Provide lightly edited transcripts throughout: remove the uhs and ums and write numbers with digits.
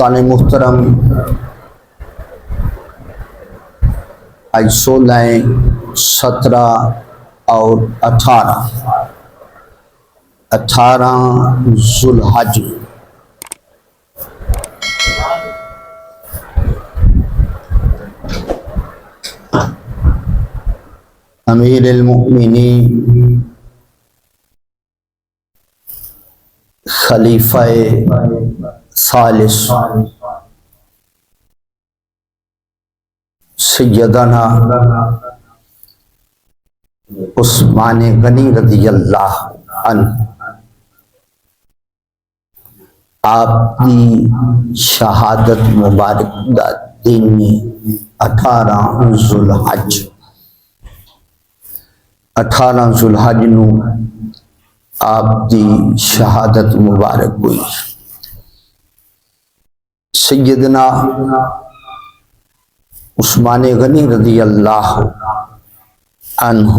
دوستان محترم، آج 16، 17 اور 18 ذوالحج امیر المؤمنین خلیفہ ثالث سیدنا عثمان غنی رضی اللہ عنہ آپ کی شہادت مبارک دا دن 18 ذوالحج 18 ذوالحج نو آپ کی شہادت مبارک ہوئی۔ سیدنا عثمان غنی رضی اللہ عنہ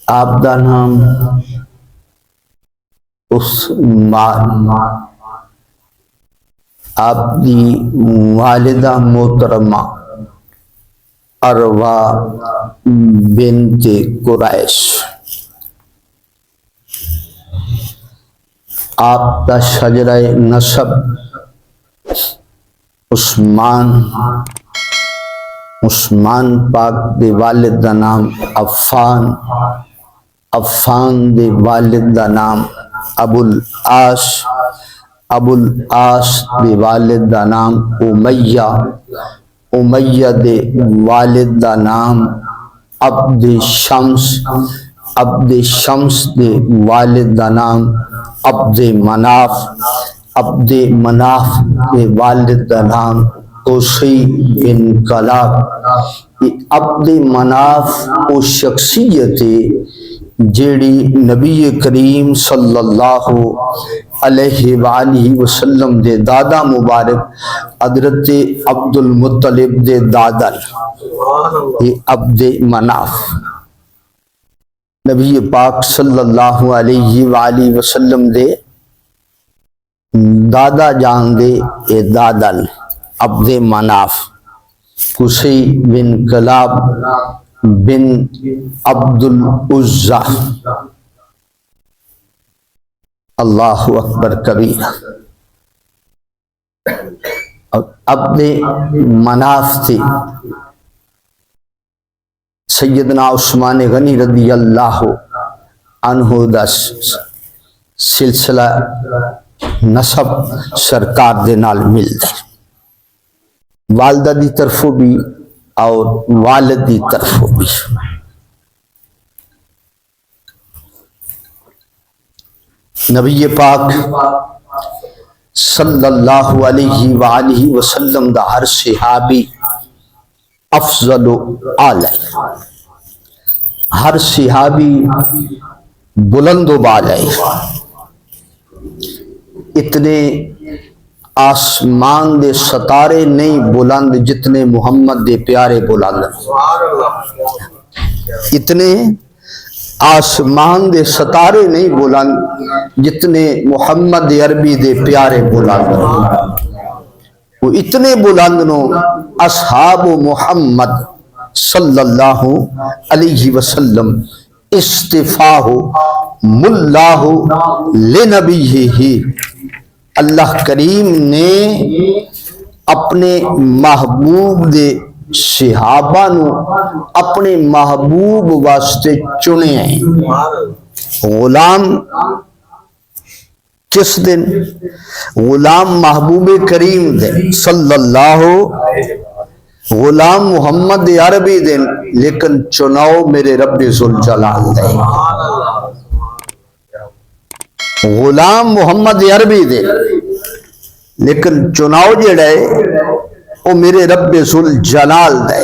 آپ دا نام عثمان، آپ کی والدہ محترمہ اروا بنت قریش، آپ کا شجرہ نسب عثمان پاک دے والد دا نام عفان دے والد دا نام ابو العاص دے والد دا نام امیہ دے والد دا نام عبد شمس دے والد دا نام عبد مناف دے والد دا نام قصی بن کلاب۔ عبد مناف او شخصیت جیڑی نبی کریم صلی اللہ علیہ وآلہ وسلم دے دادا مبارک حضرت عبد المطلب دے دادا، یہ عبد مناف نبی پاک صلی اللہ علیہ وآلہ وسلم دے دادا جان دے اے دادل عبد مناف، قصی بن کلاب بن عبد العزہ۔ اللہ اکبر کبیر۔ عبد مناف تھے سیدنا عثمان غنی رضی اللہ عنہ دا سلسلہ نسب سرکار دے نال مل دے، والدہ دی طرفوں بھی اور والد دی طرفوں بھی۔ نبی پاک صلی اللہ علیہ وآلہ وسلم دا ہر صحابی افضل و اعلی، ہر صحابی بلند و بالا، اتنے آسمان دے ستارے نہیں بلند جتنے محمد دے پیارے بلند، اتنے آسمان دے ستارے نہیں بلند جتنے محمد عربی دے پیارے بلند، وہ اتنے بلند نو اصحاب محمد صلی اللہ علیہ وسلم استفاہ ملاہ لنبیہ، اللہ کریم نے اپنے محبوب دے صحابہ نو اپنے محبوب واسطے چنے ہیں۔ غلام کس دن؟ غلام محبوب کریم دن صلی اللہ، غلام محمد عربی دن، لیکن چناؤ میرے رب ذوالجلال دے۔ غلام محمد عربی دے لیکن چناؤ جڑے وہ میرے رب ذوالجلال دے۔